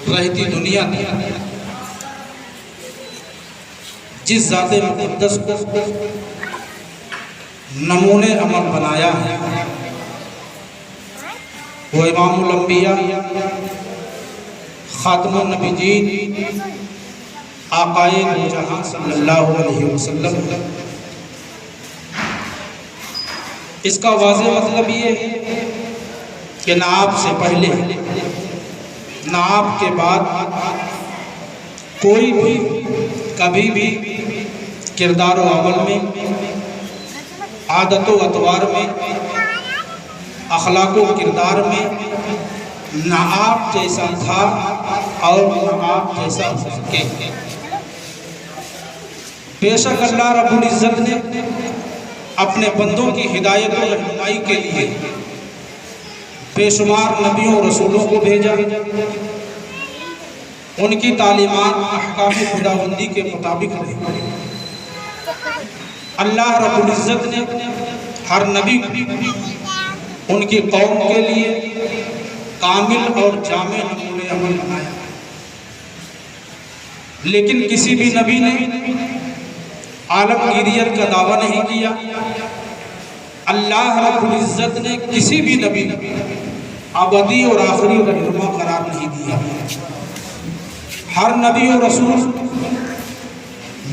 رہتی دنیا تھی، جس ذات مقدس کو نمونے عمل بنایا ہے وہ امام الانبیاء، خاتم النبیین، آقائے دو جہاں صلی اللہ علیہ وسلم۔ اس کا واضح مطلب یہ ہے کہ نہ آپ سے پہلے نہ آپ کے بعد کوئی بھی کبھی بھی کردار و عمل میں، عادت و اطوار میں، اخلاق و کردار میں نہ آپ جیسا تھا اور نہ آپ جیسا ہو سکے۔ بے شک اللہ رب العزت نے اپنے بندوں کی ہدایت و رہنمائی کے لیے بے شمار نبیوں اور رسولوں کو بھیجا، ان کی تعلیمات احکام خداوندی کے مطابق رہی۔ اللہ رب العزت نے ہر نبی ان کی قوم کے لیے کامل اور جامع نمونہ عمل بنایا، لیکن کسی بھی نبی نے عالمگیریت کا دعویٰ نہیں کیا۔ اللہ رب العزت نے کسی بھی نبی ابدی اور آخری رہنما قرار نہیں دیا۔ ہر نبی اور رسول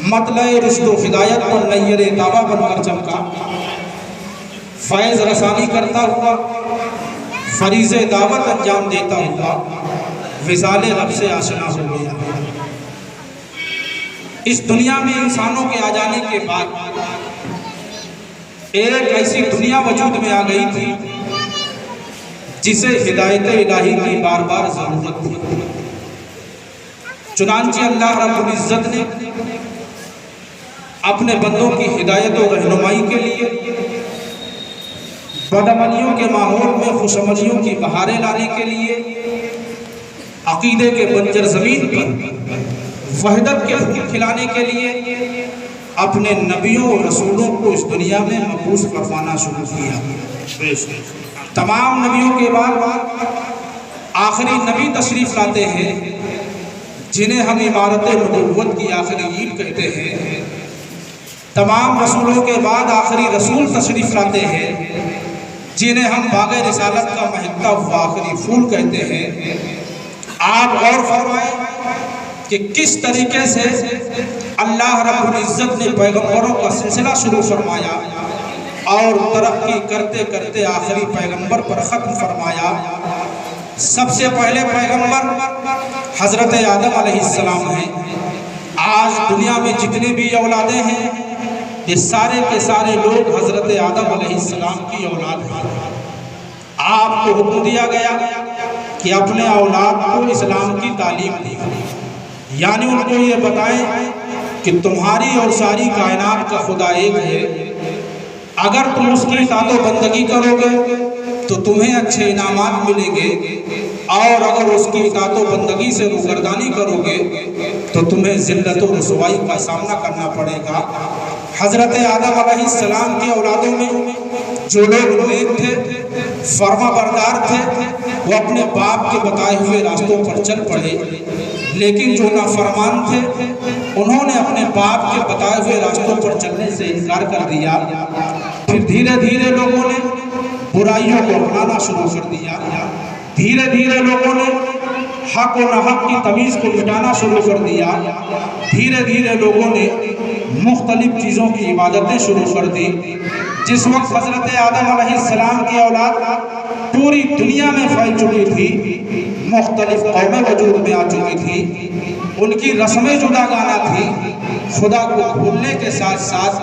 مطلع رشد و ہدایت اور نیر دعویٰ بن کر چمکا، فیض رسانی کرتا ہوا، فریض دعوت انجام دیتا ہوا وصال رب سے آشنا ہو گیا۔ اس دنیا میں انسانوں کے آ جانے کے بعد ایک ایسی دنیا وجود میں آ گئی تھی جسے ہدایت الہی کی بار بار ضرورت تھی۔ چنانچہ اللہ رب العزت نے اپنے بندوں کی ہدایت و رہنمائی کے لیے بدعملیوں کے ماحول میں خوش عملیوں کی بہاریں لانے کے لیے عقیدے کے بنجر زمین پر وحدت کے پھول کھلانے کے لیے اپنے نبیوں اور رسولوں کو اس دنیا میں مبعوث فرمانا شروع کیا۔ تمام نبیوں کے بعد آخری نبی تشریف لاتے ہیں جنہیں ہم عمارت نبوت کی آخری اینٹ کہتے ہیں۔ تمام رسولوں کے بعد آخری رسول تشریف لاتے ہیں جنہیں ہم باغ رسالت کا مہکتا ہوا آخری پھول کہتے ہیں۔ آپ غور فرمائیں کہ کس طریقے سے اللہ رب العزت نے پیغمبروں کا سلسلہ شروع فرمایا اور ترقی کرتے کرتے آخری پیغمبر پر ختم فرمایا۔ سب سے پہلے پیغمبر حضرت آدم علیہ السلام ہیں۔ آج دنیا میں جتنے بھی اولادیں ہیں یہ سارے کے سارے لوگ حضرت آدم علیہ السلام کی اولاد ہیں۔ آپ کو حکم دیا گیا کہ اپنے اولاد کو اسلام کی تعلیم دی، یعنی ان کو یہ بتائیں کہ تمہاری اور ساری کائنات کا خدا ایک ہے، اگر تم اس کی اطاعت و بندگی کرو گے تو تمہیں اچھے انعامات ملیں گے، اور اگر اس کی اطاعت و بندگی سے روگردانی کرو گے تو تمہیں ذلت و رسوائی کا سامنا کرنا پڑے گا۔ حضرت آدم علیہ السلام کی اولادوں میں جو لوگ نیک تھے، فرما بردار تھے، وہ اپنے باپ کے بتائے ہوئے راستوں پر چل پڑے، لیکن جو نافرمان تھے انہوں نے اپنے باپ کے بتائے ہوئے راستوں پر چلنے سے انکار کر دیا۔ پھر دھیرے دھیرے لوگوں نے برائیوں کو اپنانا شروع کر دیا، دھیرے دھیرے لوگوں نے حق و ناحق کی تمیز کو مٹانا شروع کر دیا، دھیرے دھیرے لوگوں نے مختلف چیزوں کی عبادتیں شروع کر دی۔ جس وقت حضرت آدم علیہ السلام کی اولاد پوری دنیا میں پھیل چکی تھی، مختلف قومیں وجود میں آ چکی تھی، ان کی رسمیں جداگانہ تھی، خدا کو بھولنے کے ساتھ ساتھ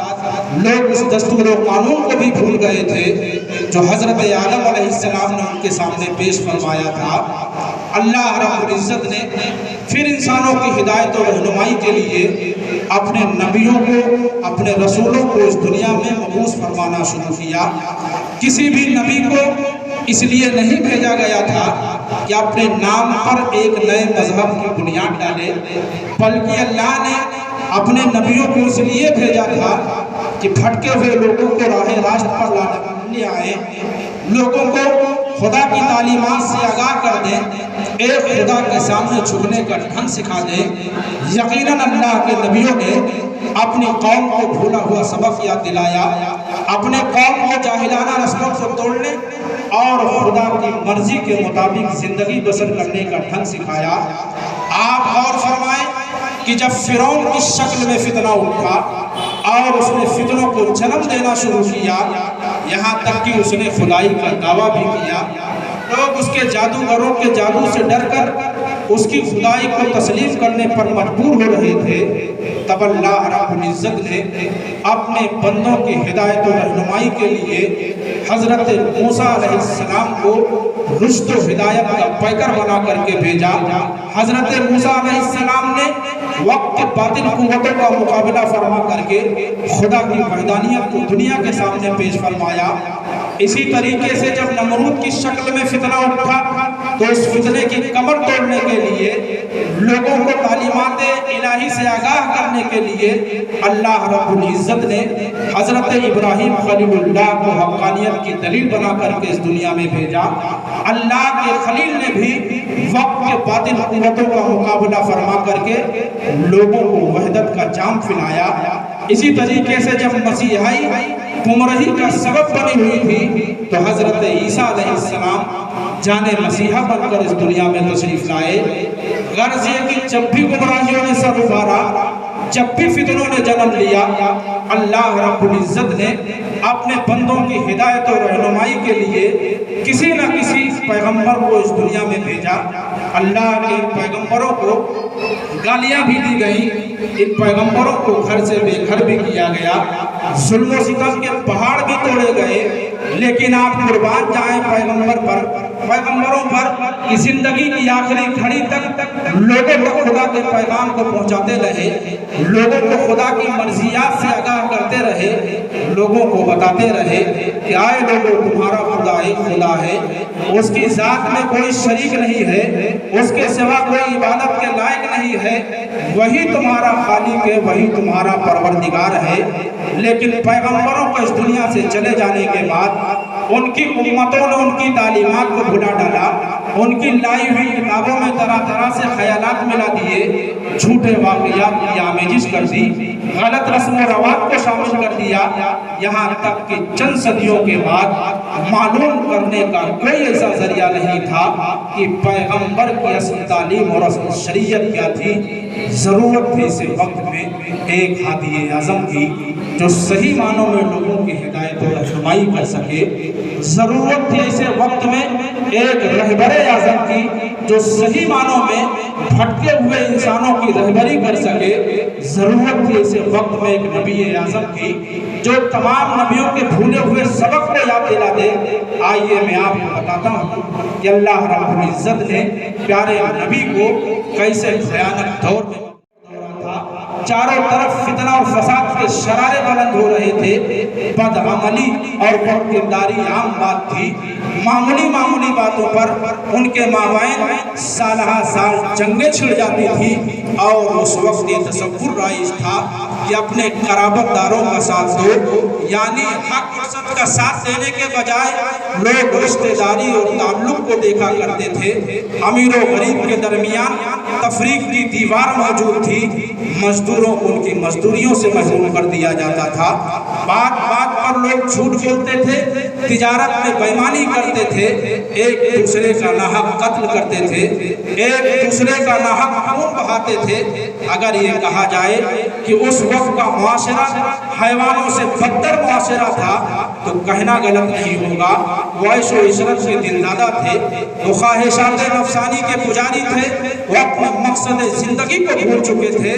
لوگ اس دستور و قانون کو بھی بھول گئے تھے جو حضرت آدم علیہ السلام نے ان کے سامنے پیش فرمایا تھا۔ اللہ رب العزت نے پھر انسانوں کی ہدایت و رہنمائی کے لیے اپنے نبیوں کو، اپنے رسولوں کو اس دنیا میں مبعوث فرمانا شروع کیا۔ کسی بھی نبی کو اس لیے نہیں بھیجا گیا تھا کہ اپنے نام پر ایک نئے مذہب کی بنیاد ڈالے، بلکہ اللہ نے اپنے نبیوں کو اس لیے بھیجا تھا کہ بھٹکے ہوئے لوگوں کو راہ راست پر لے آئے، لوگوں کو خدا کی تعلیمات سے آگاہ کر دیں، ایک خدا کے سامنے جھکنے کا ڈھنگ سکھا دیں۔ یقیناً اللہ کے نبیوں نے اپنی قوم کو بھولا ہوا سبق یاد دلایا، اپنے قوم کو جاہلانہ رسموں کو توڑنے اور خدا کی مرضی کے مطابق زندگی بسر کرنے کا ڈھنگ سکھایا۔ آپ غور فرمائیں کہ جب فرعون کی شکل میں فتنہ اٹھا اور اس نے فتنوں کو جنم دینا شروع کیا، یہاں تک کہ اس نے خدائی کا دعویٰ بھی کیا، لوگ اس کے جادوگروں کے جادو سے ڈر کر اس کی خدائی کو تسلیم کرنے پر مجبور ہو رہے تھے، تب اللہ رب العزت نے اپنے بندوں کی ہدایت و رہنمائی کے لیے حضرت موسیٰ علیہ السلام کو رشد و ہدایت کا پیکر بنا کر کے بھیجا۔ حضرت موسیٰ علیہ السلام نے وقت کے باطل قوتوں کا مقابلہ فرما کر کے خدا کی وحدانیت کو دنیا کے سامنے پیش فرمایا۔ اسی طریقے سے جب نمرود کی شکل میں فتنہ اٹھا تو اس فتنے کی کمر توڑنے کے لیے، لوگوں کو تعلیمات الہی سے آگاہ کرنے کے لیے اللہ رب العزت نے حضرت ابراہیم خلیل اللہ کو حقانیت کی دلیل بنا کر کے اس دنیا میں بھیجا۔ اللہ کے خلیل نے بھی وقت کے باطل قوتوں کا مقابلہ فرما کر کے لوگوں کو وحدت کا جام پھیلایا۔ اسی طریقے سے جب مسیحائی گمراہی کا سبب بنی ہوئی تھی تو حضرت عیسیٰ علیہ السلام جانے مسیحا بن کر اس دنیا میں تشریف لائے۔ غرض یہ کہ جب بھی گمراہیوں نے سر ابھارا، جب بھی فتنوں نے جنم لیا، اللہ رب العزت نے اپنے بندوں کی ہدایت اور رہنمائی کے لیے کسی نہ کسی پیغمبر کو اس دنیا میں بھیجا۔ اللہ کے پیغمبروں کو گالیاں بھی دی گئی، ان پیغمبروں کو گھر سے بے گھر بھی کیا گیا، ظلم و ستم کے پہاڑ بھی توڑے گئے، لیکن آپ قربان جائیں پیغمبروں پر کہ زندگی کی آخری گھڑی تک لوگوں کو خدا کے پیغام کو پہنچاتے رہے، لوگوں کو خدا کی مرضیات سے آگاہ کرتے رہے، لوگوں کو بتاتے رہے کہ آئے لوگوں تمہارا خدا ایک خدا ہے، اس کی ذات میں کوئی شریک نہیں ہے، اس کے سوا کوئی عبادت کے لائق نہیں ہے، وہی تمہارا خالق ہے، وہی تمہارا پروردگار ہے۔ لیکن پیغمبروں کو اس دنیا سے چلے جانے کے بعد ان کی امتوں نے ان کی تعلیمات کو بھلا ڈالا، ان کی لائی ہوئی کتابوں میں طرح طرح سے خیالات ملا دیے، جھوٹے واقعات کی آمیزش کر دی، غلط رسم و رواج کو شامل کر دیا، یہاں تک کہ چند صدیوں کے بعد معلوم کرنے کا کوئی ایسا ذریعہ نہیں تھا کہ پیغمبر کی اصل تعلیم اور اصل شریعت کیا تھی۔ ضرورت تھی اسے وقت میں ایک ہادی اعظم کی جو صحیح معنوں میں لوگوں کی ہدایت و رہنمائی کر سکے، ضرورت تھی اسے وقت میں ایک رہبر اعظم کی جو صحیح معنوں میں بھٹکے ہوئے انسانوں کی رہبری کر سکے، ضرورت تھی اسے وقت میں ایک نبی اعظم کی جو تمام نبیوں کے بھولے ہوئے سبق کو یاد دلا دے۔ آئیے میں آپ کو بتاتا ہوں کہ اللہ رب العزت نے پیارے نبی کو کیسے بھیانک دور میں چاروں طرف فتنہ اور فساد کے شرارے بلند ہو رہے تھے، بدعملی اور بد کرداری عام بات تھی، معمولی باتوں پر ان کے مابین سالہ سال جنگیں چھڑ جاتی تھی، اور اس وقت یہ تصور رائج تھا کہ اپنے قرابت داروں کا ساتھ دو، یعنی حق و سچ کا ساتھ دینے کے بجائے لوگ رشتہ داری اور تعلق کو دیکھا کرتے تھے۔ امیر و غریب کے درمیان تفریق کی دیوار موجود تھی، مزدوروں کو ان کی مزدوریوں سے محروم کر دیا جاتا تھا، بات بات پر لوگ جھوٹ بولتے تھے، تجارت میں بے ایمانی کرتے تھے، ایک دوسرے کا ناحق قتل کرتے تھے، ایک دوسرے کا ناحق خون بہاتے تھے۔ اگر یہ کہا جائے کہ اس وقت کا معاشرہ حیوانوں سے بدتر معاشرہ تھا تو کہنا غلط نہیں ہوگا۔ وہ عیش و عشرت کے دلدادہ تھے، وہ خواہشات نفسانی کے پجاری تھے، وہ اپنے مقصد زندگی کو بھول چکے تھے،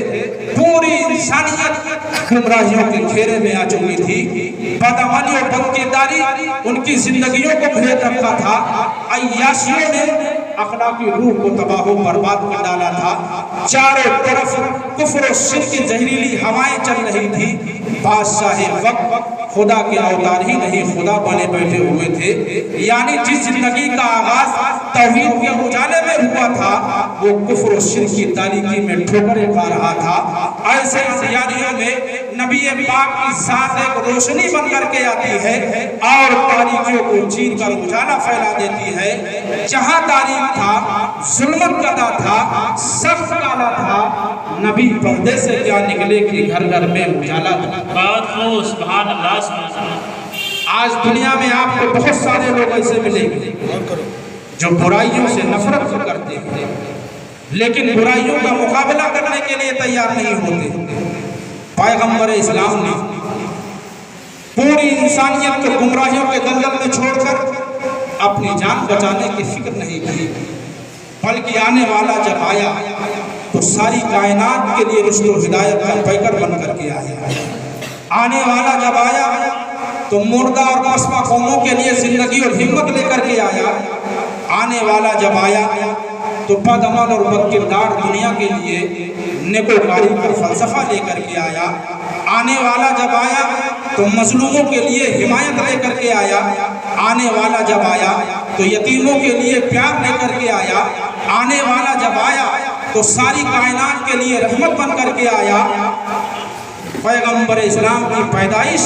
پوری انسانیت گمراہیوں کے گھیرے میں آ چکی تھی، بدعملی اور بدکرداری ان کی زندگیوں کو گھیر رکھا تھا، عیاشیوں نے اخلاقی روح کو تباہ و برباد کر ڈالا تھا، چاروں طرف کفر و شرک کی زہریلی ہوائیں چل رہی تھی۔ بادشاہ وقت خدا کے اوتار ہی نہیں خدا بنے بیٹھے ہوئے تھے، یعنی جس زندگی کا آغاز توحید کے اجالے میں ہوا تھا وہ کفر و شرک کی تاریکی میں ٹھوکریں کھا رہا تھا۔ ایسے تیاریوں میں نبی پاک کی ذات ایک روشنی بن کر کے آتی ہے اور تاریکیوں کو چیر کر اجالا پھیلا دیتی ہے۔ جہاں تاریک تھا، ظلمت کدا تھا، سخت کالا تھا، نبی پردے سے کیا نکلے کہ گھر گھر میں اجالا تھا۔ بات ہو سبحان اللہ سبحان اللہ۔ آج دنیا میں آپ کو بہت سارے لوگ ایسے ملیں گے جو برائیوں سے نفرت کرتے ہیں لیکن برائیوں کا مقابلہ کرنے کے لیے تیار نہیں ہوتے۔ پیغمبر اسلام نے پوری انسانیت کو گمراہیوں کے دلدل میں چھوڑ کر اپنی جان بچانے کی فکر نہیں کی، بلکہ آنے والا جب آیا تو ساری کائنات کے لیے رشد و ہدایت کا پیکر بن کر کے آیا۔ آنے والا جب آیا تو مردہ اور مسمع قوموں کے لیے زندگی اور ہمت لے کر کے آیا۔ آنے والا جب آیا تو بد عمل اور بد کردار دنیا کے لیے نیکوکاری کا فلسفہ لے کر کے آیا۔ آنے والا جب آیا تو مظلوموں کے لیے حمایت لے کر کے آیا۔ آنے والا جب آیا تو یتیموں کے لیے پیار لے کر کے آیا۔ آنے والا جب آیا تو ساری کائنات کے لیے رحمت بن کر کے آیا۔ پیغمبر اسلام کی پیدائش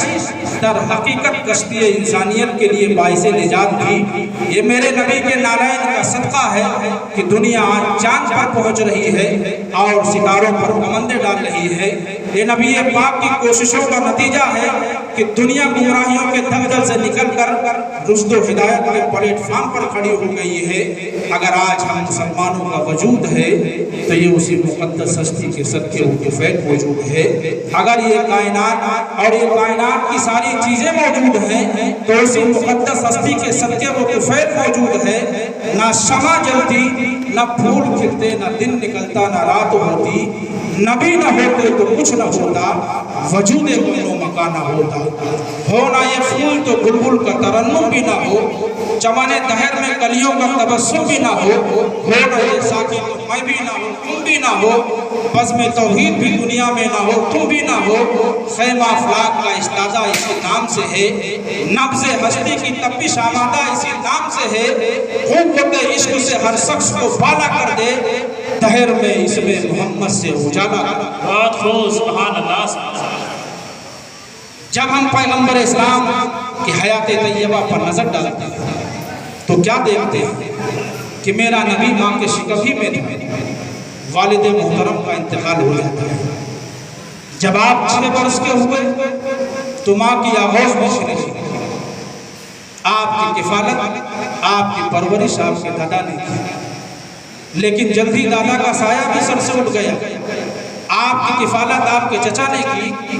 در حقیقت کشتی انسانیت کے لیے باعث نجات تھی۔ یہ میرے نبی کے نالین کا صدقہ ہے کہ دنیا آج چاند پر پہنچ رہی ہے اور ستاروں پر کمندیں ڈال رہی ہے۔ یہ نبی پاک کی کوششوں کا نتیجہ ہے کہ دنیا گمراہیوں کے دلدل سے نکل کر رشد و ہدایت کے پلیٹ فارم پر کھڑی ہو گئی ہے۔ اگر آج ہم مسلمانوں کا وجود ہے تو یہ اسی مقدس ہستی کے صدقے و فیض موجود ہے۔ اگر یہ کائنات اور یہ کائنات کی ساری چیزیں موجود ہیں تو اسی مقدس ہستی کے صدقے و فیض موجود ہے۔ نہ شمع جلتی، نہ پھول کھلتے، نہ دن نکلتا، نہ رات ہوتی، نبی نہ ہوتے تو کچھ نہ ہوتا، وجود کون و مکان نہ ہوتا۔ ہونا یہ پھول تو بلبل کا ترنم بھی نہ ہو، چمن دہر میں کلیوں کا تبسم بھی نہ ہو، ہونا یہ ساقی تو میں بھی نہ ہو، تم بھی نہ ہو، بزم توحید بھی دنیا میں نہ ہو، تم بھی نہ ہو، خیمہ افلاک کا استازہ اسی نام سے ہے، نبض ہستی کی تپش آمادہ اسی نام سے ہے، قوت عشق سے ہر شخص کو بالا کر دے، دہر میں اس میں محمد سے اجالا کر۔ بات ہو سبحان اللہ سبحان اللہ۔ جب ہم پیغمبر اسلام کی حیات طیبہ پر نظر ڈالتے ہیں تو کیا دیکھتے ہیں کہ میرا نبی ماں کے شکم ہی میں تھا، والد محترم کا انتقال ہو جاتا ہے۔ جب آپ 6 برس کے ہوئے تو ماں کی آغوش میں شریک ہوئی۔ آپ کی کفالت، آپ کی پرورش آپ کے دادا نے کی، لیکن جلدی دادا کا سایہ بھی سر سے اٹھ گیا۔ آپ کی کفالت آپ کے چچا نے کی۔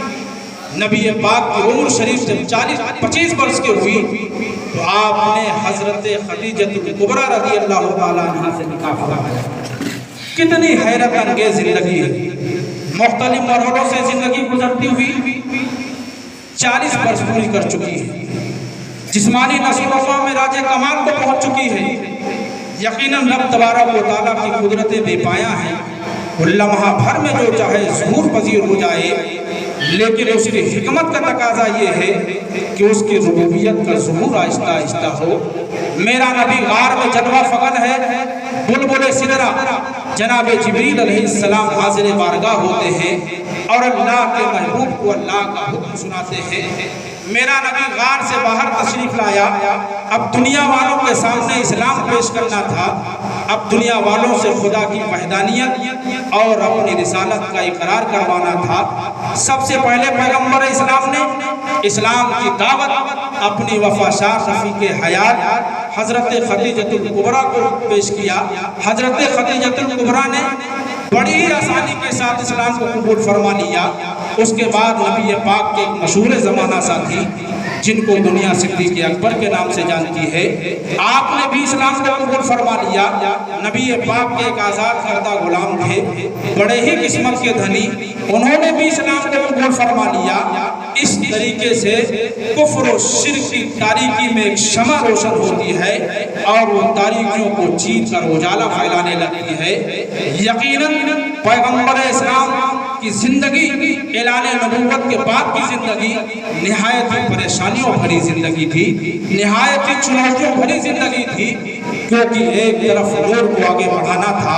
نبی پاک کی عمر شریف جب 40-25 برس کے ہوئی تو آپ نے حضرت خدیجہ کبریٰ رضی اللہ تعالیٰ عنہ سے نکاح فرمایا۔ کتنی حیرت انگیز زندگی ہے، مختلف مرحلوں سے زندگی گزرتی ہوئی 40 برس پوری کر چکی ہے، جسمانی نشو و نما میں راج کمال کو پہنچ چکی ہے۔ یقیناً رب تبارک و تعالیٰ کی قدرتیں بے پایاں ہیں، وہ لمحہ بھر میں جو چاہے ظہور پذیر ہو جائے، لیکن اس کی حکمت کا تقاضا یہ ہے کہ اس کی ربوبیت کا ظہور آہستہ آہستہ ہو۔ میرا نبی غار میں جلوہ فغن ہے، بلبل سدرہ جناب جبریل علیہ السلام حاضر بارگاہ ہوتے ہیں اور اللہ کے محبوب کو اللہ کا حکم سناتے ہیں۔ میرا نبی غار سے باہر تشریف لایا، اب دنیا والوں کے سامنے اسلام پیش کرنا تھا، اب دنیا والوں سے خدا کی وحدانیت اور اپنی رسالت کا اقرار کروانا تھا۔ سب سے پہلے پیغمبر اسلام نے اسلام کی دعوت اپنی وفاشار رفیق حیات حضرت خدیجہ کبریٰ کو پیش کیا۔ حضرت خدیجہ کبریٰ نے بڑی ہی آسانی کے ساتھ اسلام کو قبول فرما لیا۔ اس کے بعد نبی پاک کے ایک مشہور زمانہ ساتھی جن کو دنیا صدیق اکبر کے نام سے جانتی ہے، آپ نے بھی اسلام کو قبول فرما لیا۔ نبی پاک کے ایک آزاد کردہ غلام تھے، بڑے ہی قسمت کے دھنی، انہوں نے بھی اسلام کو قبول فرما لیا۔ اس طریقے سے کفر و شرک کی تاریکی میں ایک شمع روشن ہوتی ہے اور وہ تاریکیوں کو چیر کر اجالا پھیلانے لگتی ہے۔ یقیناً پیغمبر اسلام کی زندگی، اعلان نبوت کے بعد کی زندگی نہایت ہی پریشانیوں بھری زندگی تھی، نہایت ہی چنوتیوں بھری زندگی تھی، کیونکہ ایک طرف نور کو آگے بڑھانا تھا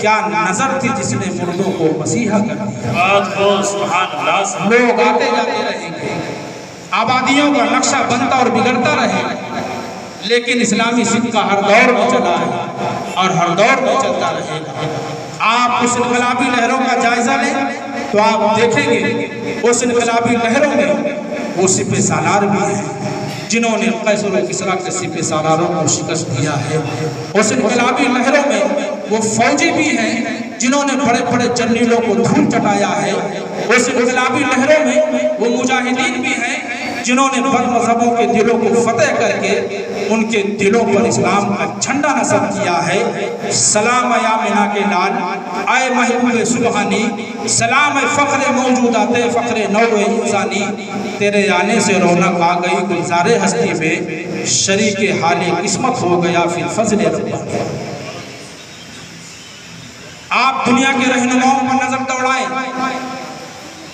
کیا نظر تھی جس نے مردوں کو مسیحا کر دیا۔ بات ہو سبحان اللہ سبحان لوگ آتے جاتے رہیں گے، آبادیوں کا نقشہ بنتا اور بگڑتا رہے گا، لیکن اسلامی سکہ ہر دور میں چلا ہے اور ہر دور میں چلتا رہے گا۔ آپ اس انقلابی لہروں کا جائزہ لیں تو آپ دیکھیں گے اس انقلابی لہروں میں وہ سپہ سالار بھی ہیں جنہوں نے قیصر و کسریٰ کے سپہ سالاروں کو شکست دیا ہے۔ اس انقلابی لہروں میں وہ فوجی بھی ہیں جنہوں نے بڑے بڑے جرنیلوں کو دھول چٹایا ہے۔ اس انقلابی لہروں میں وہ مجاہدین بھی ہیں جنہوں نے بد مذہبوں کے دلوں کو فتح کر کے ان کے دلوں پر اسلام کا جھنڈا نصب کیا ہے۔ سلام یا مینا کے لال، اے محبوب سبحانی، سلام فخر موجودات فخر نوع انسانی، تیرے آنے سے رونق آ گئی گلزار ہستی میں، شریک حال قسمت ہو گیا فی الفضل ربانی۔ آپ دنیا کے رہنماؤں پر نظر دوڑائیں،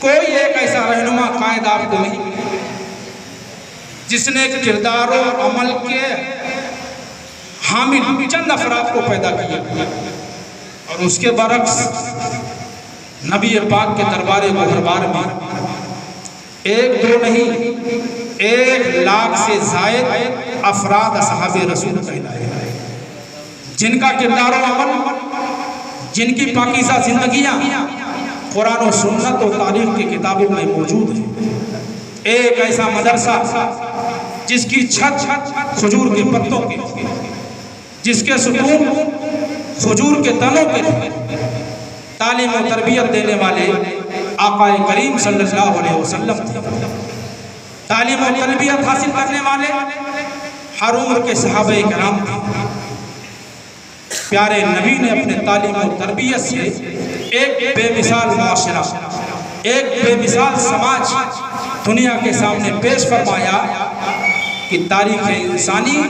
کوئی ایک ایسا رہنما قائد آپ کو نہیں جس نے کردار و عمل کے حامل چند افراد کو پیدا کیا، اور اس کے برعکس نبی پاک کے دربار گہربار میں ایک دو نہیں 1,00,000 سے زائد افراد اصحاب رسول کہلائے، جن کا کردار و عمل، جن کی پاکیزہ زندگیاں قرآن و سنت و تاریخ کی کتابوں میں موجود ہیں۔ ایک ایسا مدرسہ جس کی چھت کھجور کے پتوں کی، جس کے ستون کھجور کے تنوں کے تھے، تعلیم و تربیت دینے والے آقا کریم صلی اللہ علیہ وسلم تھے، تعلیم و تربیت حاصل کرنے والے ہر عمر کے صحابہ کرام تھے۔ پیارے نبی نے اپنے تعلیم و تربیت سے ایک بے مثال معاشرہ، ایک بے مثال سماج دنیا کے سامنے پیش فرمایا کہ تاریخ انسانی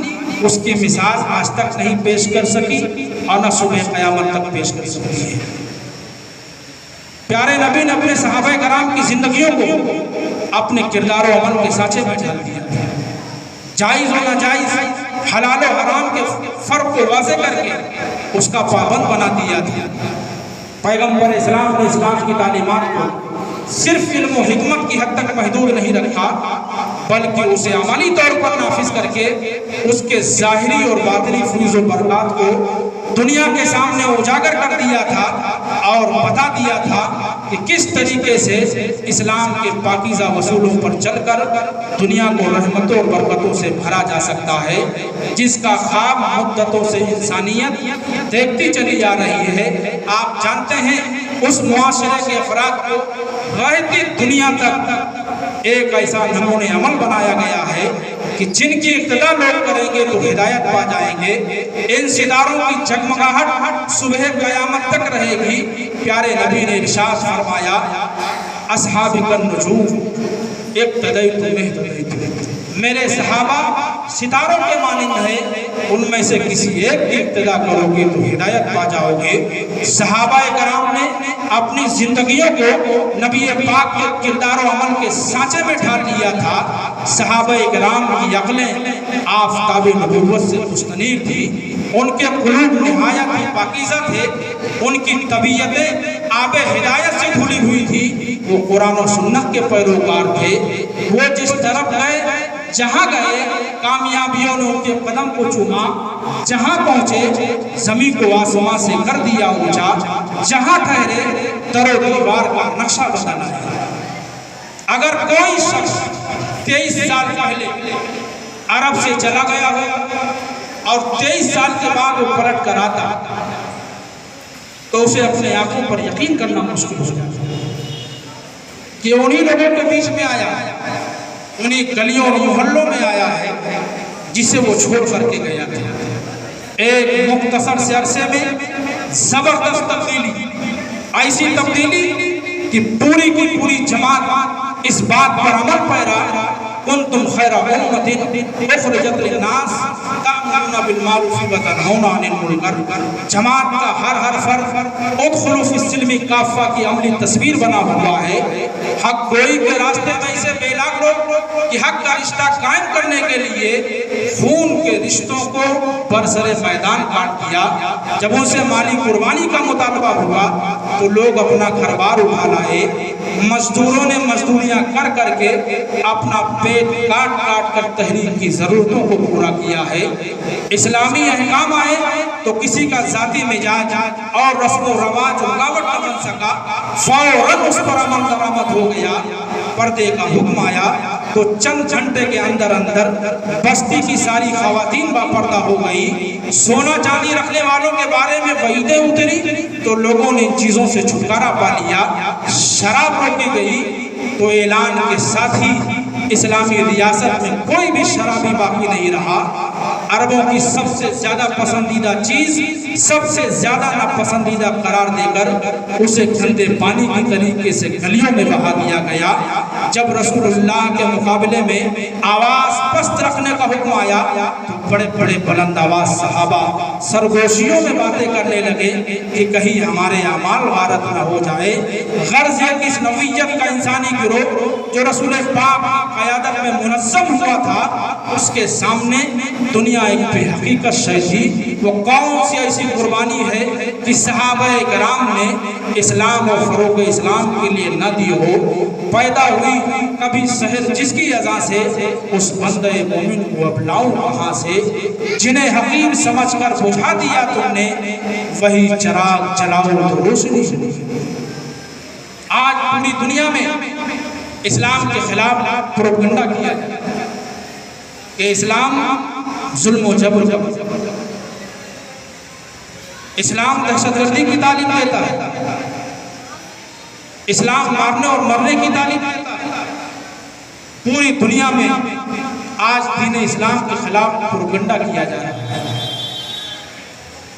اس کی مثال آج تک نہیں پیش کر سکی اور نہ صبح قیامت تک پیش کر سکتی ہے۔ پیارے نبی نے اپنے صحابہ کرام کی زندگیوں کو اپنے کردار و عمل کے سانچے میں ڈھال دیا، جائز و ناجائز، حلال و حرام کے فرق کو واضح کر کے اس کا پابند بنا دیا تھا۔ پیغمبر اسلام نے اسلام کی تعلیمات کو صرف علم و حکمت کی حد تک محدود نہیں رکھا، بلکہ اسے عملی طور پر نافذ کر کے اس کے ظاہری اور باطنی فیض و برکات کو دنیا کے سامنے اجاگر کر دیا تھا اور بتا دیا تھا کہ کس طریقے سے اسلام کے پاکیزہ اصولوں پر چل کر دنیا کو رحمتوں اور برکتوں سے بھرا جا سکتا ہے، جس کا خواب مدتوں سے انسانیت دیکھتی چلی آ رہی ہے۔ آپ جانتے ہیں اس معاشرے کے افراد کو رہتی دنیا تک ایک ایسا نمونِ عمل بنایا گیا ہے کہ جن کی اقتداء لوگ کریں گے تو ہدایت پا جائیں گے۔ ان ستاروں کی جگمگاہٹ صبح قیامت تک رہے گی۔ پیارے نبی نے ارشاد فرمایا، اصحابک النجوم اقتدیت مہتدیت، میرے صحابہ ستاروں کے مانند ہیں، ان میں سے کسی ایک کی اقتداء کرو گے تو ہدایت پا جاؤ گے۔ صحابہ کرام نے اپنی زندگیوں کو نبی پاک کے کردار و عمل کے سانچے میں ڈھال دیا تھا۔ صحابہ کرام کی عقلیں آفتاب نبوت سے مستنیر تھی، ان کے قلوب نہایت ہی پاکیزہ تھے، ان کی طبیعتیں آب ہدایت سے دھلی ہوئی تھی، وہ قرآن و سنت کے پیروکار تھے۔ وہ جس طرف گئے، جہاں گئے، کامیابیوں نے ان کے قدم کو چوما، جہاں پہنچے زمین کو آسمان سے کر دیا اونچا، جہاں ٹھہرے در و دیوار کا نقشہ بدلا ہے۔ اگر کوئی شخص 23 سال پہلے عرب سے چلا گیا ہو اور 23 سال کے بعد وہ پلٹ کر آتا تو اسے اپنے آنکھوں پر یقین کرنا مشکل ہو جاتا کہ انہی لوگوں کے بیچ میں آیا ہے، انہی گلیوں اور محلوں میں آیا ہے جسے وہ چھوڑ کر کے گیا تھا۔ ایک مختصر سے عرصے میں زبردست تبدیلی، ایسی تبدیلی کہ پوری کی پوری جماعت اس بات پر عمل پیرا، کنتم خیر امت اخرجت للناس تأمرون بالمعروف وتنہون عن المنکر، جماعت کا ہر فرد ادخلوا فی السلم کافہ کی عملی تصویر بنا ہوا ہے۔ حق گوئی کے راستے میں اسے بے لاگ لوگ کہ حق کا رشتہ قائم کرنے کے لیے خون کے رشتوں کو برسر میدان کاٹ دیا۔ جب ان سے مالی قربانی کا مطالبہ ہوا تو لوگ اپنا گھر بار اٹھا لائے، مزدوروں نے مزدوریاں کر کر کے اپنا پیٹ کاٹ کاٹ کر تحریک کی ضرورتوں کو پورا کیا ہے۔ اسلامی احکام آئے تو کسی کا ذاتی مزاج اور رسم و رواج رکاوٹ نہ بن سکا، فوراً اس پر عمل درآمد ہو گیا۔ پردے کا حکم آیا تو چند گھنٹے کے اندر اندر بستی کی ساری خواتین باپردہ ہو گئی۔ سونا چاندی رکھنے والوں کے بارے میں وعیدیں اتری تو لوگوں نے ان چیزوں سے چھٹکارا پا لیا۔ شراب روکی گئی تو اعلان کے ساتھ ہی اسلامی ریاست میں کوئی بھی شرابی باقی نہیں رہا۔ عربوں کی سب سے زیادہ پسندیدہ چیز سب سے زیادہ ناپسندیدہ قرار دے کر اسے گندے پانی کی طریقے سے گلیوں میں بہا دیا گیا۔ جب رسول اللہ کے مقابلے میں آواز پست رکھنے کا حکم آیا تو بڑے بڑے بلند آواز صحابہ سرگوشیوں میں باتیں کرنے لگے کہ کہیں ہمارے اعمال غارت نہ ہو جائے۔ غرض ہے کہ اس نوعیت کا انسانی گروہ جو رسول پاک کی قیادت میں منظم ہوا تھا، اس کے سامنے دنیا ایک بے حقیقت شے تھی۔ وہ کون سی ایسی قربانی ہے کہ صحابہ کرام نے اسلام اور فروغ اسلام کے لیے نہ دی ہو؟ پیدا ہوئی کبھی شہر جس کی اذان سے، اس بندے مومن کو اب لاؤ کہاں سے؟ جنہیں حقیر سمجھ کر بجھا دیا تم نے، وہی چراغ جلاؤ تو روشنی۔ آج پوری دنیا میں اسلام کے خلاف پروپیگنڈا کیا جاتا ہے کہ اسلام ظلم و جبر، اسلام دہشت گردی کی تعلیم دیتا ہے، اسلام مارنے اور مرنے کی تعلیم دیتا ہے۔ پوری دنیا میں آج دین اسلام کے خلاف پروپیگنڈا کیا جا رہا ہے۔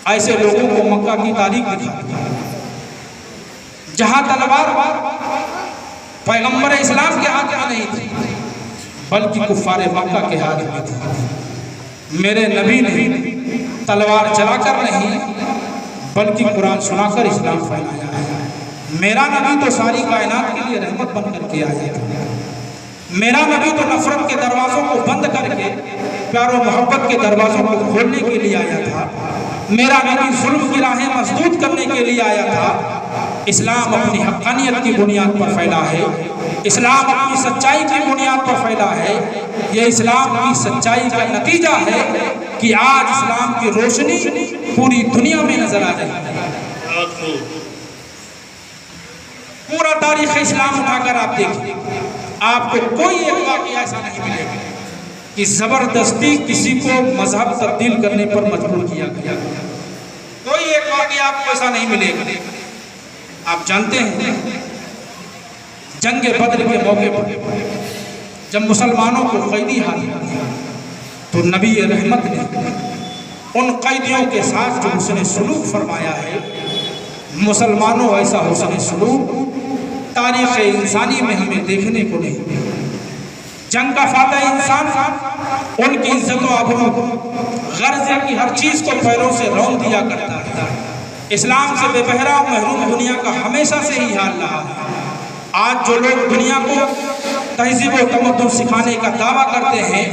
ایسے لوگوں کو مکہ کی تاریخ دکھاتی ہے جہاں تلوار پیغمبر اسلام کے ہاتھ میں نہیں تھی بلکہ کفار مکہ کے ہاتھ میں تھی۔ میرے نبی نے تلوار چلا کر نہیں بلکہ قرآن سنا کر اسلام پھیلایا ہے۔ میرا نبی تو ساری کائنات کے لیے رحمت بن کر کے آیا تھا۔ میرا نبی تو نفرت کے دروازوں کو بند کر کے پیار و محبت کے دروازوں کو کھولنے کے لیے آیا تھا۔ میرا نبی ظلم کی راہیں مسدود کرنے کے لیے آیا تھا۔ اسلام اپنی حقانیت کی بنیاد پر پھیلا ہے، اسلام اپنی سچائی کی بنیاد پر پھیلا ہے۔ یہ اسلام کی سچائی کا نتیجہ ہے کہ آج اسلام کی روشنی پوری دنیا میں نظر آ رہی ہے۔ پورا تاریخ اسلام اٹھا کر آپ دیکھیں، آپ کو کوئی ایک واقعہ ایسا نہیں ملے گا کہ زبردستی کسی کو مذہب تبدیل کرنے پر مجبور کیا گیا۔ کوئی ایک واقعہ آپ کو ایسا نہیں ملے گا۔ آپ جانتے ہیں جنگ بدر کے موقع پر جب مسلمانوں کو قیدی حاصل کیا تو نبی رحمت نے ان قیدیوں کے ساتھ جو حسن سلوک فرمایا ہے، مسلمانوں ایسا حسن سلوک تاریخ انسانی میں ہمیں دیکھنے کو نہیں ملا۔ جنگ کا فاتح انسان ان کی عزت و آبرو غرض ہے کہ ہر چیز کو پیروں سے رون دیا کرتا ہے۔ اسلام سے بے بہرا و محروم دنیا کا ہمیشہ سے ہی حال رہا ہے۔ آج جو لوگ دنیا کو تہذیب و تمدن سکھانے کا دعویٰ کرتے ہیں،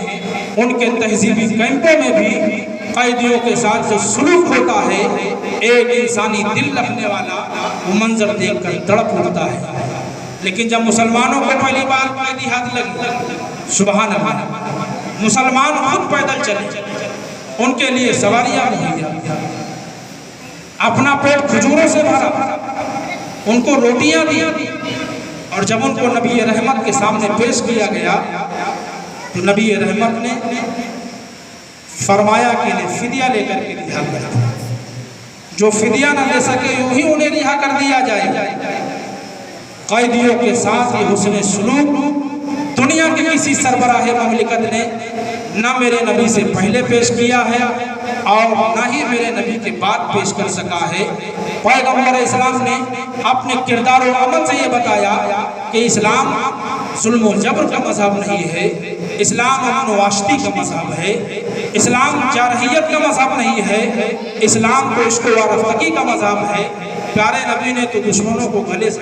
ان کے تہذیبی کیمپوں میں بھی قیدیوں کے ساتھ جو سلوک ہوتا ہے، ایک انسانی دل رکھنے والا وہ منظر دیکھ کر تڑپ اٹھتا ہے۔ لیکن جب مسلمانوں کو پہلی بار قیدی ہاتھ لگی، سبحان اللہ، مسلمان خود پیدل چلے، ان کے لیے سواریاں مہیا، اپنا پیٹ کھجوروں سے بھرا، ان کو روٹیاں دی، اور جب ان کو نبی رحمت کے سامنے پیش کیا گیا تو نبی رحمت نے فرمایا کہ انہیں فدیہ لے کر کے رہا کریں، جو فدیہ نہ لے سکے یوں ہی انہیں رہا کر دیا جائے۔ قیدیوں کے ساتھ یہ حسن سلوک دنیا کے کسی سربراہ مملکت نے نہ میرے نبی سے پہلے پیش کیا ہے اور نہ ہی میرے نبی کے بعد پیش کر سکا ہے۔ پیغمبر اسلام نے اپنے کردار و عمل سے یہ بتایا کہ اسلام ظلم و جبر کا مذہب نہیں ہے، اسلام امن و آشتی کا مذہب ہے، اسلام جارحیت کا مذہب نہیں ہے، اسلام تو عشق و رفقی کا مذہب ہے۔ پیارے نبی نے تو دشمنوں کو گلے سے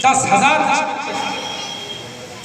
10,000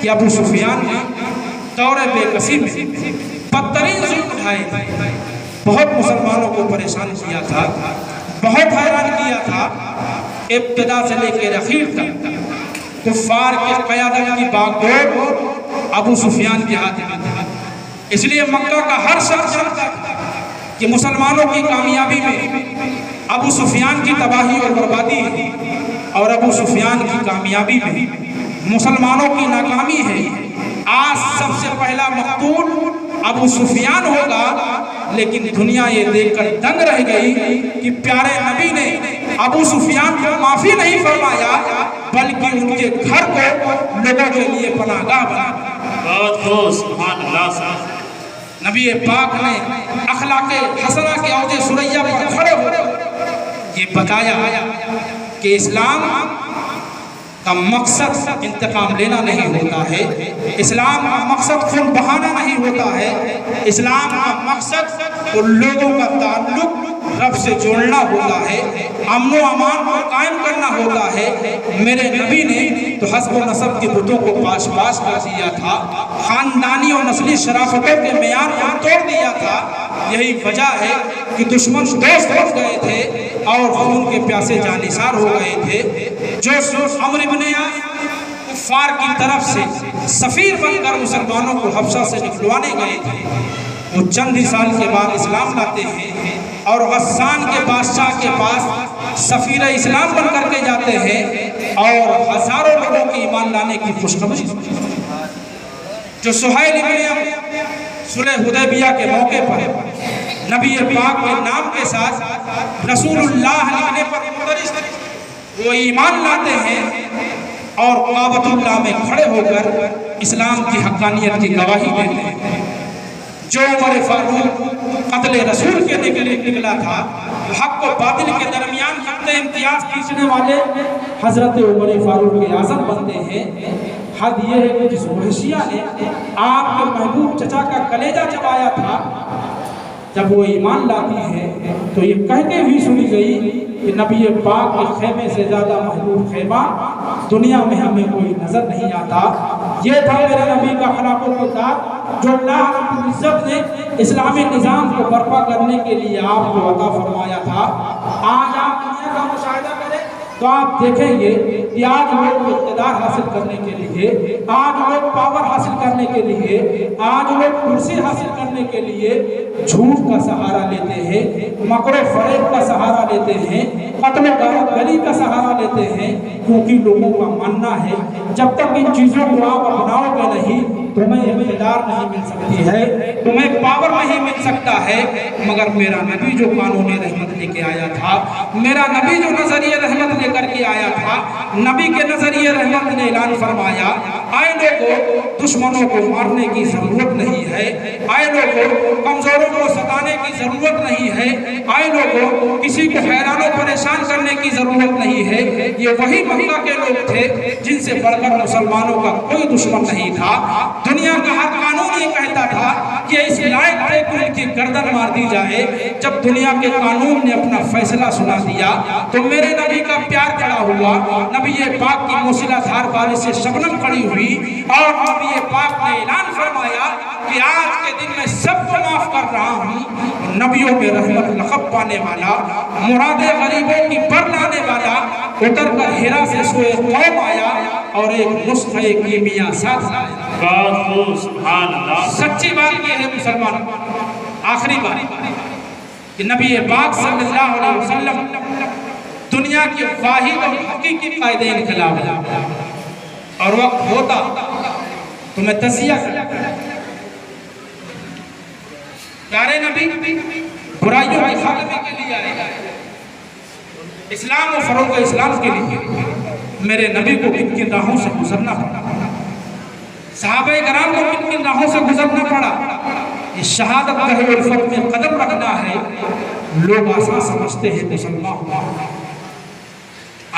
کہ ابو سفیان نے دور بے کسی میں بدترین ظلم اٹھائے تھے، بہت مسلمانوں کو پریشان کیا تھا، بہت حیران کیا تھا، ابتدا سے لے کے اخیر تک کفار کے قیادت کی باغ ڈور ابو سفیان کے ہاتھ میں تھا۔ اس لیے مکہ کا ہر شخص جانتا تھا کہ مسلمانوں کی کامیابی میں ابو سفیان کی تباہی اور بربادی ہے، اور ابو سفیان کی کامیابی میں مسلمانوں کی ناکامی ہے۔ آج سب سے پہلا مقتول ابو سفیان ہوگا، لیکن دنیا یہ دیکھ کر دنگ رہ گئی کہ پیارے نبی نے ابو سفیان کو معافی نہیں فرمایا، بلکہ ان کے گھر کو لوگوں کے لیے پناہ گاہ بنا۔ بہت خوب، سبحان اللہ صاحب۔ نبی پاک نے اخلاق حسنہ کے اوج ثریا پر کھڑے ہو یہ بتایا کہ اسلام کا مقصد انتقام لینا نہیں ہوتا ہے، اسلام کا مقصد خون بہانا نہیں ہوتا ہے، اسلام کا مقصد ان لوگوں کا تعلق رب سے جوڑنا ہوتا ہے، امن و امان کو قائم کرنا ہوتا ہے۔ میرے نبی نے تو حسب و نسب کے بتوں کو پاش پاش کر دیا تھا، خاندانی اور نسلی شرافتوں کے معیار کو توڑ دیا تھا۔ یہی وجہ ہے کہ دشمن دوست ہو گئے تھے اور خون کے پیاسے جانثار ہو گئے تھے۔ جو عمرو بن عاص کفار کی طرف سے سفیر بن کر مسلمانوں کو حبشہ سے نکلوانے گئے تھے، وہ چند ہی سال کے بعد اسلام لاتے ہیں اور غسان کے بادشاہ کے پاس سفیر اسلام بن کر کے جاتے ہیں اور ہزاروں لوگوں کی ایمان لانے کی خوشخبری۔ جو سہیل بن عمرو صلح حدیبیہ کے موقع پر نبی پاک کے نام کے ساتھ رسول اللہ لکھنے پر مدرس وہ ایمان لاتے ہیں اور کعبۃ اللہ میں کھڑے ہو کر اسلام کی حقانیت کی گواہی دیتے ہیں۔ جو عمر فاروق قتل رسول کے نکلا تھا، حق و باطل کے درمیان خط امتیاز کھینچنے والے حضرت عمر فاروق اعظم بنتے ہیں۔ حد یہ ہے کہ جس وحشیہ نے آپ کے محبوب چچا کا کلیجہ چبایا تھا، جب وہ ایمان لاتی ہے تو یہ کہتے ہوئی سنی گئی کہ نبی پاک کے خیمے سے زیادہ محبوب خیمہ دنیا میں ہمیں کوئی نظر نہیں آتا۔ یہ تھا میرے نبی کا خلاق و خطاب جو اللہ رب العزت نے اسلامی نظام کو برپا کرنے کے لیے آپ کو عطا فرمایا تھا۔ آج آپ دنیا کا مشاہدہ کریں تو آپ دیکھیں گے کہ آج لوگ اقتدار حاصل کرنے کے لیے، آج لوگ پاور حاصل کرنے کے لیے، آج لوگ کرسی حاصل کرنے کے لیے جھوٹ کا سہارا لیتے ہیں، مکر و فریب کا سہارا لیتے ہیں، قتل و غارت گری کا سہارا لیتے ہیں، کیونکہ لوگوں کا ماننا ہے جب تک ان چیزوں کو آپ اپناؤ گے نہیں تمہیں اقتدار نہیں مل سکتی ہے، تمہیں پاور نہیں مل سکتا ہے۔ مگر میرا نبی جو قانون رحمت لے کے آیا تھا، میرا نبی جو نظریہ رحمت لے کر کے آیا تھا، نبی کے نظریہ رحمت نے اعلان فرمایا، آئے لوگوں دشمنوں کو مارنے کی ضرورت نہیں ہے، آئے لوگوں کمزوروں کو ستانے کی ضرورت نہیں ہے، آئے لوگوں کسی کو حیران و پریشان کرنے کی ضرورت نہیں ہے۔ یہ وہی مکہ کے لوگ تھے جن سے بڑھ کر مسلمانوں کا کوئی دشمن نہیں تھا۔ دنیا کا ہر قانون یہ کہتا تھا کہ اس لائق تھے کہ ان کی گردن مار دی جائے۔ جب دنیا کے قانون نے اپنا فیصلہ سنا دیا تو میرے نبی کا پیار کھڑا ہوا، نبی پاک کی موسلا دھار بارش سے شبنم کھڑی ہوئی اور نبی پاک نے اعلان فرمایا کہ آج کے دن میں سب کو معاف کر رہا ہوں۔ نبیوں میں رحمت لقب پانے والا، مراد غریبوں کی پر لانے والا اتر کر ہیرا سے سوئے قوم آیا اور ایک نسخہ کیمیا ساتھ لایا۔ بہت خوب، سبحان اللہ۔ سچی بات یہ ہے مسلمان، آخری بات کہ نبی پاک صلی اللہ علیہ وسلم دنیا کے واحد اور حقیقی قائد انقلاب ہے، اور وقت ہوتا تو میں تسیہ کرتا پیارے نبی برائیوں کے خاتمے کے لیے آئے، اسلام و فروغ اسلام کے لیے میرے نبی کو کن کن راہوں سے گزرنا پڑا، صحابہ کرام کو کن کن راہوں سے گزرنا پڑا۔ یہ شہادت گہر الفت میں قدم رکھنا ہے، لوگ آسان سمجھتے ہیں مسلمان ہوا۔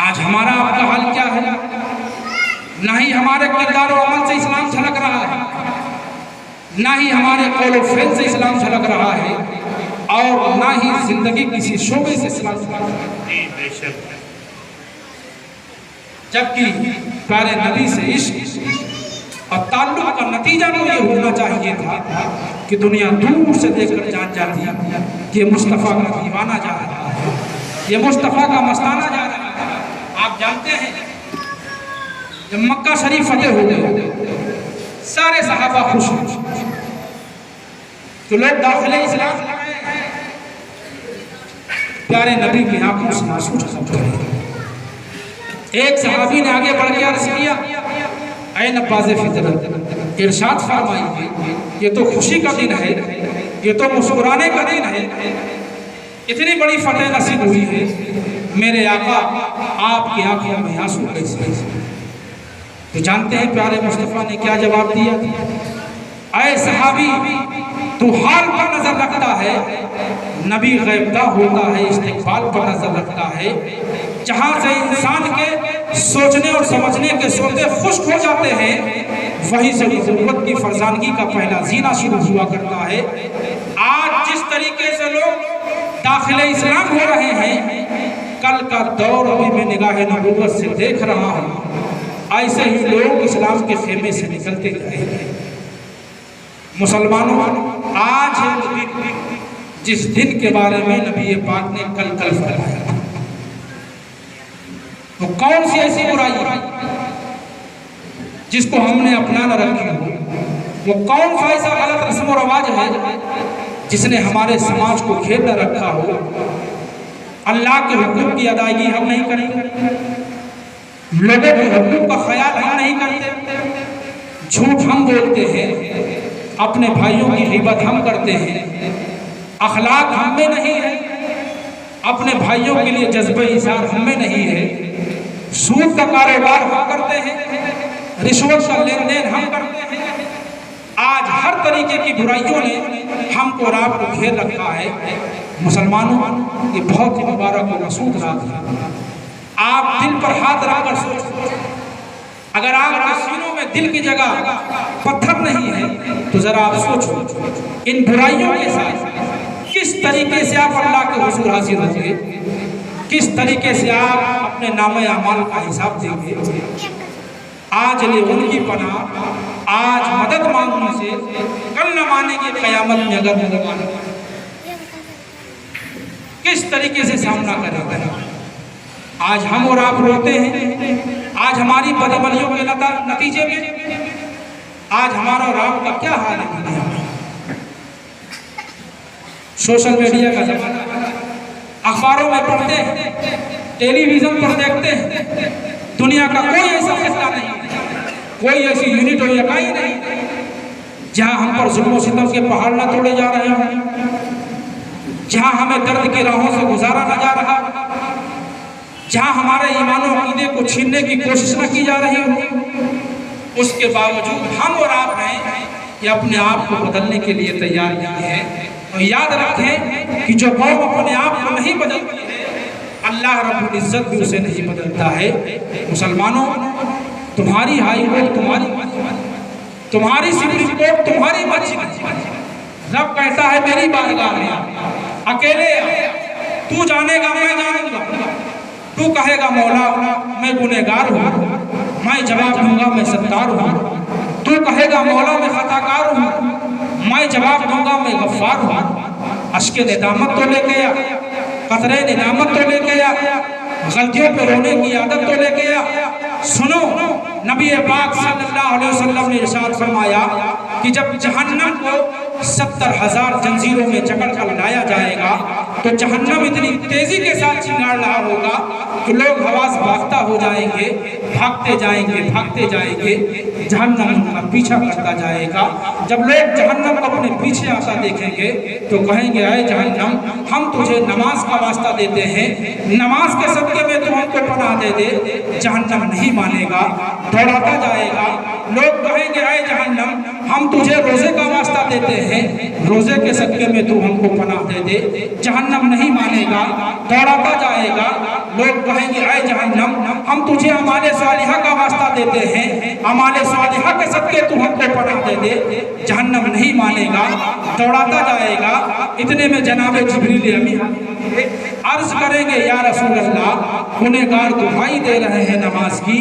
آج ہمارا آپ کا حال کیا ہے؟ نہ ہی ہمارے کردار و عمل سے اسلام جھلک رہا ہے، نہ ہی ہمارے قول و فعل سے اسلام جھلک رہا ہے، اور نہ ہی زندگی کسی شعبے سے اسلام جھلک رہا ہے۔ بے شک۔ جبکہ پیارے نبی سے عشق اور تعلق کا نتیجہ تو یہ ہونا چاہیے تھا کہ دنیا دور سے دیکھ کر جان جاتی کہ یہ مصطفیٰ کا دیوانہ جا رہا ہے، یہ مصطفیٰ کا مستانہ جا رہا ہے۔ آپ جانتے ہیں جب مکہ شریف فتح ہو گئے سارے صحابہ خوش ہیں، تو لوگ داخل اسلام پیارے نبی کی آنکھوں سے آنسو جھلک رہے۔ ایک صحابی نے آگے بڑھ کے عرض کیا، اے نباز فطرت، ارشاد فرمائیے یہ تو خوشی کا دن ہے، یہ تو مسکرانے کا دن ہے، اتنی بڑی فتح نصیب ہوئی ہے، میرے آقا آپ کی آنکھوں میں آنسو کیسے؟ تو جانتے ہیں پیارے مصطفیٰ نے کیا جواب دیا؟ اے صحابی، تو حال پر نظر رکھتا ہے، نبی غیبدہ ہوتا ہے، استقبال پر نظر رکھتا ہے۔ جہاں سے انسان کے سوچنے اور سمجھنے کے سوتے خشک ہو جاتے ہیں، وہیں سے نبوت کی فرزانگی کا پہلا زینہ شروع ہوا کرتا ہے۔ آج جس طریقے سے لوگ داخل اسلام ہو رہے ہیں، کل کا دور بھی میں نگاہ نبوت سے دیکھ رہا ہوں، ایسے ہی لوگ اسلام کے خیمے سے نکلتے رہے ہیں۔ مسلمانوں، آج ہے وہ دن جس دن کے بارے میں نبی پاک نے کل فرمایا تھا۔ وہ کون سی ایسی برائی ہے جس کو ہم نے اپنا نہ رکھی ہو؟ وہ کون سا ایسا غلط رسم و رواج ہے جس نے ہمارے سماج کو گھیر نہ رکھا ہو؟ اللہ کے حقوق کی ادائیگی ہم نہیں کرتے، لوگوں کے حقوق کا خیال ہم نہیں کرتے، جھوٹ ہم بولتے ہیں، اپنے بھائیوں کی غیبت ہم کرتے ہیں، اخلاق ہم میں نہیں ہے، اپنے بھائیوں کے لیے جذبہ اظہار ہم میں نہیں ہے، سود کا کاروبار ہم کرتے ہیں، رشوت کا لین دین ہم کرتے ہیں۔ آج ہر طریقے کی برائیوں نے ہم کو اور آپ کو گھیر رکھا ہے۔ مسلمانوں، یہ بہت ہی مبارک و مسعود رات ہے۔ آپ دل پر ہاتھ رکھ کر سوچیں، اگر آپ کے سینوں میں دل کی جگہ پتھر نہیں ہے تو ذرا آپ سوچو ان برائیوں کے ساتھ کس طریقے سے آپ اللہ کے حضور حاضر ہوں گے، کس طریقے سے آپ اپنے نام اعمال کا حساب دیں گے۔ آج لے ان کی پناہ، آج مدد مانگنے سے کل نہ مانیں گے قیامت میں اگر مدد مانیں گے۔ کس طریقے سے سامنا کریں گے؟ آج ہم اور آپ روتے ہیں، آج ہماری بدعملیوں کے نتیجے میں آج ہمارا اور آپ کا کیا حال ہے دنیا میں؟ سوشل میڈیا کا زمانہ، اخباروں میں پڑھتے ہیں، ٹیلی ویژن پر دیکھتے ہیں، دنیا کا کوئی ایسا خطہ نہیں، کوئی ایسی یونٹ اور اکائی نہیں جہاں ہم پر ظلم و ستم کے پہاڑ نہ توڑے جا رہے ہوں، جہاں ہمیں درد کی راہوں سے گزارا نہ جا رہا، جہاں ہمارے ایمان و عقیدے کو چھیننے کی کوشش نہ کی جا رہی ہو۔ اس کے باوجود ہم اور آپ ہیں یہ اپنے آپ کو بدلنے کے لیے تیار نہیں ہے۔ اور یاد رکھیں کہ جو قوم اپنے آپ کو نہیں بدلتی ہے، اللہ رب العزت بھی اسے نہیں بدلتا ہے۔ مسلمانوں، تمہاری ہائی کورٹ تمہاری سپریم کورٹ تمہاری مرضی، رب کہتا ہے میری بارگاہ میں اکیلے تو جانے گا میں جانوں گا، تو کہے گا مولا میں گنہگار ہوں، میں جواب دوں گا میں ستار ہوں، تو کہے گا مولا میں خطا کار ہوں، میں جواب دوں گا میں غفار ہوں۔ اشک ندامت تو لے گیا، قطرے ندامت تو لے گیا، غلطیوں پہ رونے کی عادت تو لے گیا۔ سنو، نبی پاک صلی اللہ علیہ وسلم نے ارشاد فرمایا کہ جب جہنم کو 70,000 زنجیروں میں جکڑ کر لایا جائے گا تو جہنم اتنی تیزی کے ساتھ چنگاڑ رہا ہوگا کہ لوگ حواس باختہ ہو جائیں گے، بھاگتے جائیں گے، جہنم ان کا پیچھا کرتا جائے گا۔ جب لوگ جہنم کو اپنے پیچھے آتا دیکھیں گے تو کہیں گے اے جہنم، ہم تجھے نماز کا واسطہ دیتے ہیں، نماز کے صدقے میں تو ہم کو پناہ دے دے۔ جہنم نہیں مانے گا، دوڑاتا جائے گا۔ لوگ کہیں گے اے جہنم، ہم تجھے روزے کا واسطہ دیتے ہیں، روزے کے صدقے میں تو ہم کو پناہ دے دے۔ جہنم نہیں مانے گا، دوڑاتا جائے گا۔ لوگ کہیں گے اے جہنم، ہم تجھے اعمال صالحہ کا واسطہ دیتے ہیں، اعمال صالحہ کے صدقے تو ہم کو پناہ دے دے۔ جہنم نہیں مانے گا، دوڑاتا جائے گا۔ اتنے میں جناب جبریل امین عرض کریں گے یا رسول اللہ گنہگار دہائی دے رہے ہیں نماز کی،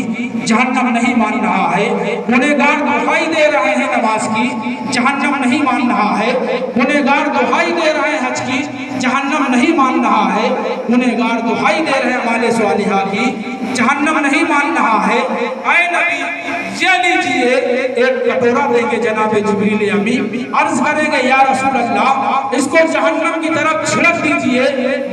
جہنم نہیں مان رہا ہے۔ گنہگار دہائی دے رہے ہیں نماز کی، جہنم نہیں مان رہا ہے۔ گنہگار دہائی دے رہے ہیں حج کی، جہنم نہیں مان رہا ہے۔ گنہگار دہائی دے رہے ہیں اعمال صالحہ کی، جہنم نہیں مان رہا ہے۔ اے نبی یہ لیجئے، ایک کٹورا دیں گے جناب جبریل امی، عرض کریں گے یا رسول اللہ اس کو جہنم کی طرف چھڑک دیجئے۔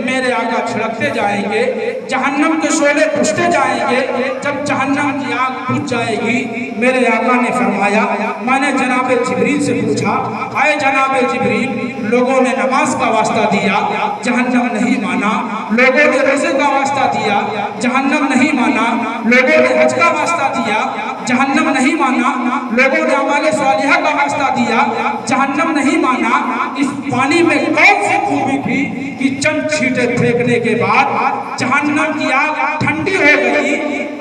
میرے آقا چھڑکتے جائیں گے، جہنم کے شعلے بجھتے جائیں گے۔ جب جہنم کی آگ بجھ جائے گی، میرے آقا نے فرمایا، میں نے جناب جبریل سے پوچھا، اے جناب جبریل لوگوں نے نماز کا واسطہ دیا، جہنم نہیں مانا۔ لوگوں نے روزے کا واسطہ دیا، جہنم نہیں مانا۔ لوگوں نے حج کا واسطہ دیا، جہنم نہیں مانا۔ لوگوں نے اعمال صالحہ کا واسطہ دیا، جہنم نہیں مانا۔ اس پانی میں کون سی خوبی تھی کہ چند چھینٹے پھینکنے کے بعد جہنم کی آگ ٹھنڈی ہو گئی؟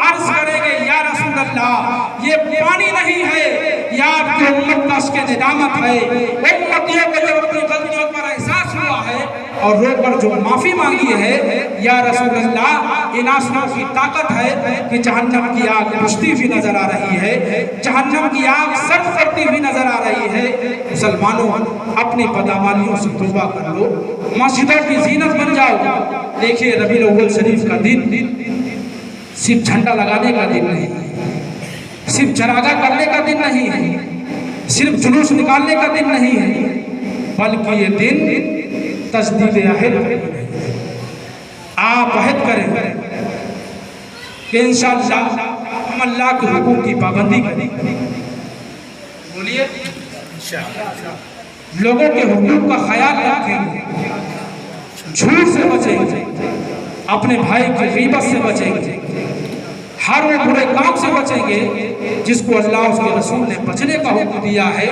عرض کریں گے یا رسول اللہ یہ پانی نہیں ہے، یہ آپ کی امت کا اس کے ندامت ہے۔ امتیوں کو جب اپنی غلطیوں پر احساس ہوا ہے اور رو کر جو معافی مانگی ہے، یا رسول اللہ ان آنسوؤں کی طاقت ہے کہ جہنم کی آگ بجھتی ہوئی نظر آ رہی ہے، جہنم کی آگ سرد کرتی ہوئی نظر آ رہی ہے۔ مسلمانوں اپنی بدعمالیوں سے توبہ کر لو، مسجدوں کی زینت بن جاؤ۔ دیکھیے ربیع الاول شریف کا دن صرف جھنڈا لگانے کا دن نہیں، صرف چراغاں کرنے کا دن نہیں ہے، صرف جلوس نکالنے کا دن نہیں ہے، بلکہ یہ دن تجدید عہد ہے۔ آپ عہد کریں کہ انشاءاللہ ہم اللہ کے حقوق کی پابندی کریں، بولیے لوگوں کے حقوق کا خیال رکھیں گے، جھوٹ سے بچیں گے، اپنے بھائی کی غیبت سے بچیں گے، ہر وہ برے کام سے بچیں گے جس کو اللہ اس کے رسول نے بچنے کا حکم دیا ہے،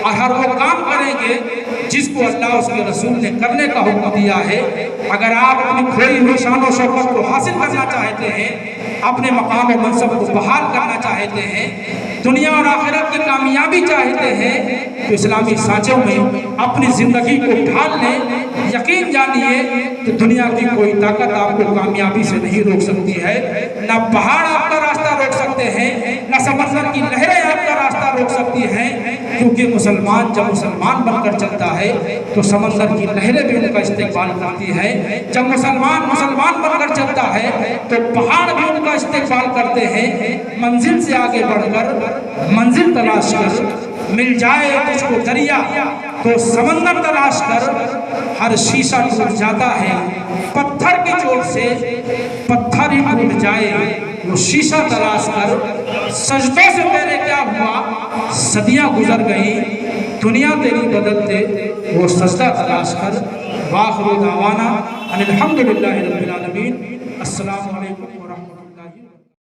اور ہر وہ کام کریں گے جس کو اللہ اس کے رسول نے کرنے کا حکم دیا ہے۔ اگر آپ اپنی کھوئی ہوئی شان و شوکت کو حاصل کرنا چاہتے ہیں، اپنے مقام و منصب کو بحال کرنا چاہتے ہیں، دنیا اور آخرت کی کامیابی چاہتے ہیں، تو اسلامی سانچوں میں اپنی زندگی کو ڈھال لیں۔ یقین جانیے کہ دنیا کی کوئی طاقت آپ کو کامیابی سے نہیں روک سکتی ہے، نہ پہاڑ آپ کا راستہ روک سکتے ہیں، نہ سمندر کی لہریں آپ کا راستہ روک سکتی ہیں، کیونکہ مسلمان جب مسلمان بن کر چلتا ہے تو سمندر کی لہریں بھی ان کا استقبال کرتی ہیں۔ جب مسلمان بن کر چلتا ہے تو پہاڑ بھی ان کا استقبال کرتے ہیں۔ منزل سے آگے بڑھ کر منزل تلاش کر، مل جائے تجھ کو دریا تو سمندر تلاش کر، ہر شیشہ ٹوٹ جاتا ہے پتھر کی چوٹ سے، پتھر ہی ٹوٹ جائے وہ شیشہ تلاش کر۔ سجدوں سے تیرے کیا ہوا، صدیاں گزر گئی، دنیا تیری بدلتے وہ سجدہ تلاش کر۔ وآخر دعوانا ان الحمدللہ رب العالمین۔ السلام علیکم۔